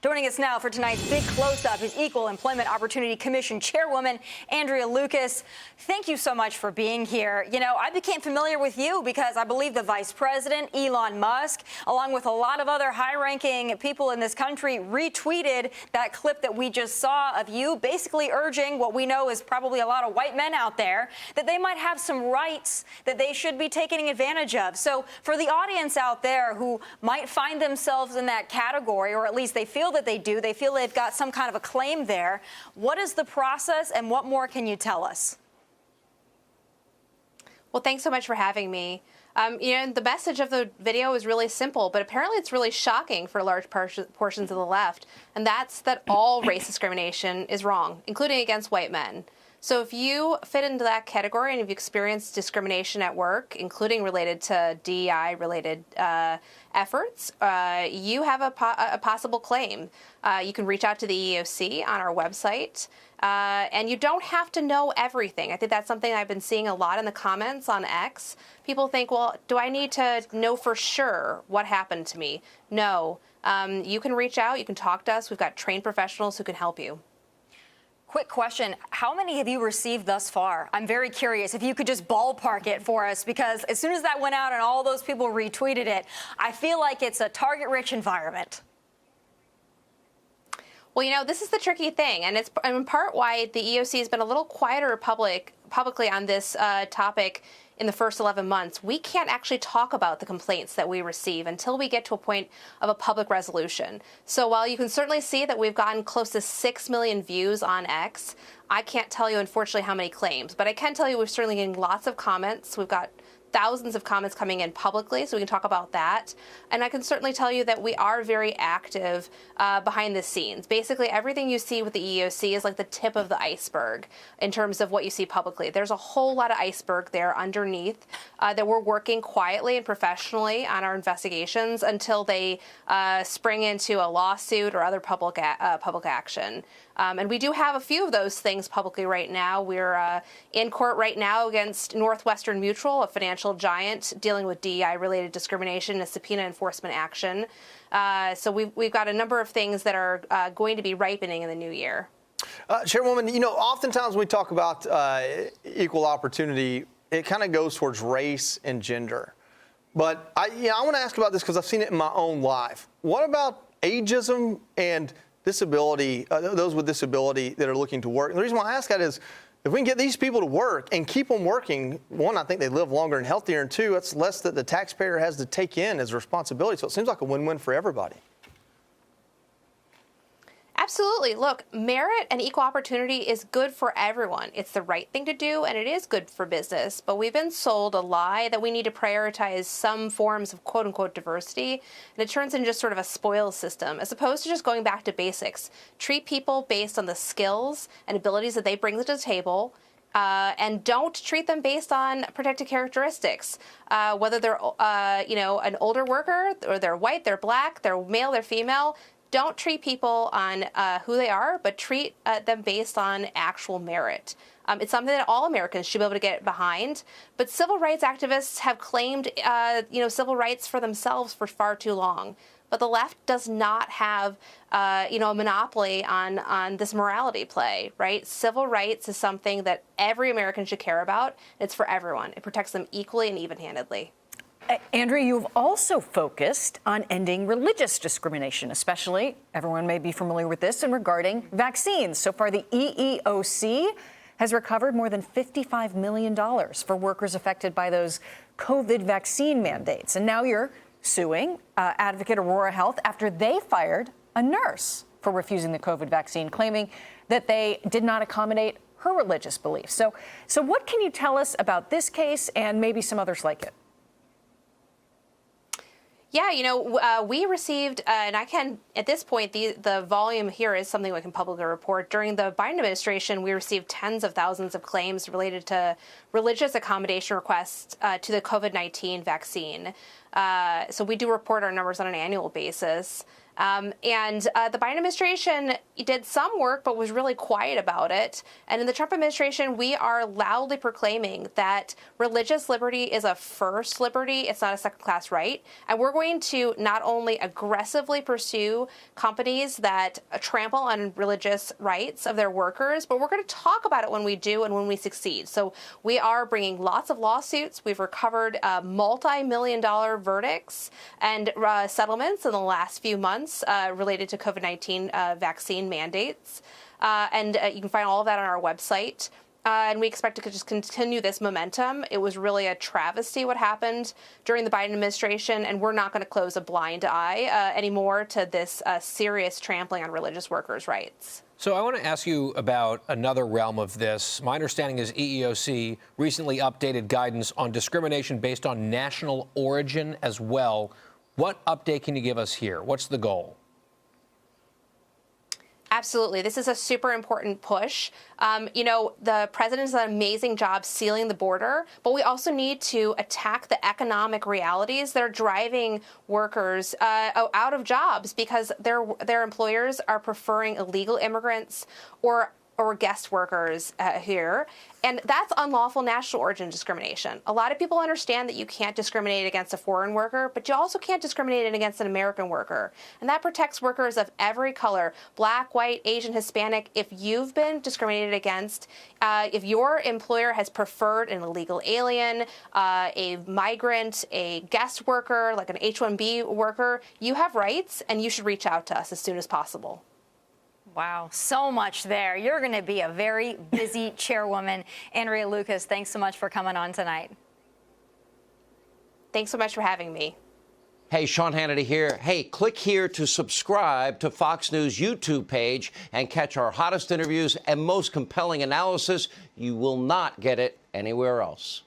Joining us now for tonight's big close-up is Equal Employment Opportunity Commission Chairwoman Andrea Lucas. Thank you so much for being here. You know, I became familiar with you because I believe the Vice President, Elon Musk, along with a lot of other high-ranking people in this country, retweeted that clip that we just saw of you, basically urging what we know is probably a lot of white men out there, that they might have some rights that they should be taking advantage of. So for the audience out there who might find themselves in that category, or at least they feel that they do, they feel they've got some kind of a claim there, what is the process and what more can you tell us? Well, thanks so much for having me. The message of the video is really simple, but apparently it's really shocking for large portions of the left, and that's that all race discrimination is wrong, including against white men. So if you fit into that category and you've experienced discrimination at work, including related to DEI-related efforts, you have a possible claim. You can reach out to the EEOC on our website, and you don't have to know everything. I think that's something I've been seeing a lot in the comments on X. People think, well, do I need to know for sure what happened to me? No. You can reach out. You can talk to us. We've got trained professionals who can help you. Quick question. How many have you received thus far? I'm very curious if you could just ballpark it for us, because as soon as that went out and all those people retweeted it, I feel like it's a target-rich environment. Well, you know, this is the tricky thing, and it's in part why the EEOC has been a little quieter publicly on this topic in the first 11 months. We can't actually talk about the complaints that we receive until we get to a point of a public resolution. So while you can certainly see that we've gotten close to 6 million views on X, I can't tell you, unfortunately, how many claims. But I can tell you we're certainly getting lots of comments. We've got thousands of comments coming in publicly, so we can talk about that. And I can certainly tell you that we are very active behind the scenes. Basically, everything you see with the EEOC is like the tip of the iceberg in terms of what you see publicly. There's a whole lot of iceberg there underneath that we're working quietly and professionally on our investigations until they spring into a lawsuit or other public action. And we do have a few of those things publicly right now. We're in court right now against Northwestern Mutual, a financial giant dealing with DEI-related discrimination, a subpoena enforcement action. So we've got a number of things that are going to be ripening in the new year. Chairwoman, you know, oftentimes when we talk about equal opportunity, it kind of goes towards race and gender. But I want to ask about this because I've seen it in my own life. What about ageism and disability, those with disability that are looking to work? And the reason why I ask that is, if we can get these people to work and keep them working, one, I think they live longer and healthier, and two, it's less that the taxpayer has to take in as a responsibility. So it seems like a win-win for everybody. Absolutely. Look, merit and equal opportunity is good for everyone. It's the right thing to do, and it is good for business. But we've been sold a lie that we need to prioritize some forms of quote-unquote diversity, and it turns into just sort of a spoils system, as opposed to just going back to basics. Treat people based on the skills and abilities that they bring to the table, and don't treat them based on protected characteristics, whether they're, an older worker, or they're white, they're black, they're male, they're female. Don't treat people on who they are, but treat them based on actual merit. It's something that all Americans should be able to get behind. But civil rights activists have claimed, civil rights for themselves for far too long. But the left does not have, a monopoly on this morality play, right? Civil rights is something that every American should care about. It's for everyone. It protects them equally and even-handedly. Andrea, you've also focused on ending religious discrimination, especially, everyone may be familiar with this, and regarding vaccines. So far, the EEOC has recovered more than $55 million for workers affected by those COVID vaccine mandates. And now you're suing Advocate Aurora Health after they fired a nurse for refusing the COVID vaccine, claiming that they did not accommodate her religious beliefs. So what can you tell us about this case and maybe some others like it? Yeah, we received, and I can, at this point, the volume here is something we can publicly report. During the Biden administration, we received tens of thousands of claims related to religious accommodation requests to the COVID-19 vaccine. So we do report our numbers on an annual basis. The Biden administration did some work, but was really quiet about it. And in the Trump administration, we are loudly proclaiming that religious liberty is a first liberty. It's not a second-class right. And we're going to not only aggressively pursue companies that trample on religious rights of their workers, but we're going to talk about it when we do and when we succeed. So we are bringing lots of lawsuits. We've recovered multi-million-dollar verdicts and settlements in the last few months related to COVID-19 vaccine mandates. You can find all of that on our website. And we expect to just continue this momentum. It was really a travesty what happened during the Biden administration, and we're not going to close a blind eye anymore to this serious trampling on religious workers' rights. So I want to ask you about another realm of this. My understanding is EEOC recently updated guidance on discrimination based on national origin as well. What update can you give us here? What's the goal? Absolutely. This is a super important push. The president's done an amazing job sealing the border, but we also need to attack the economic realities that are driving workers out of jobs because their employers are preferring illegal immigrants or guest workers here. And that's unlawful national origin discrimination. A lot of people understand that you can't discriminate against a foreign worker, but you also can't discriminate against an American worker. And that protects workers of every color, black, white, Asian, Hispanic. If you've been discriminated against, if your employer has preferred an illegal alien, a migrant, a guest worker, like an H-1B worker, you have rights and you should reach out to us as soon as possible. Wow, so much there. You're going to be a very busy chairwoman. Andrea Lucas, thanks so much for coming on tonight. Thanks so much for having me. Hey, Sean Hannity here. Hey, click here to subscribe to Fox News YouTube page and catch our hottest interviews and most compelling analysis. You will not get it anywhere else.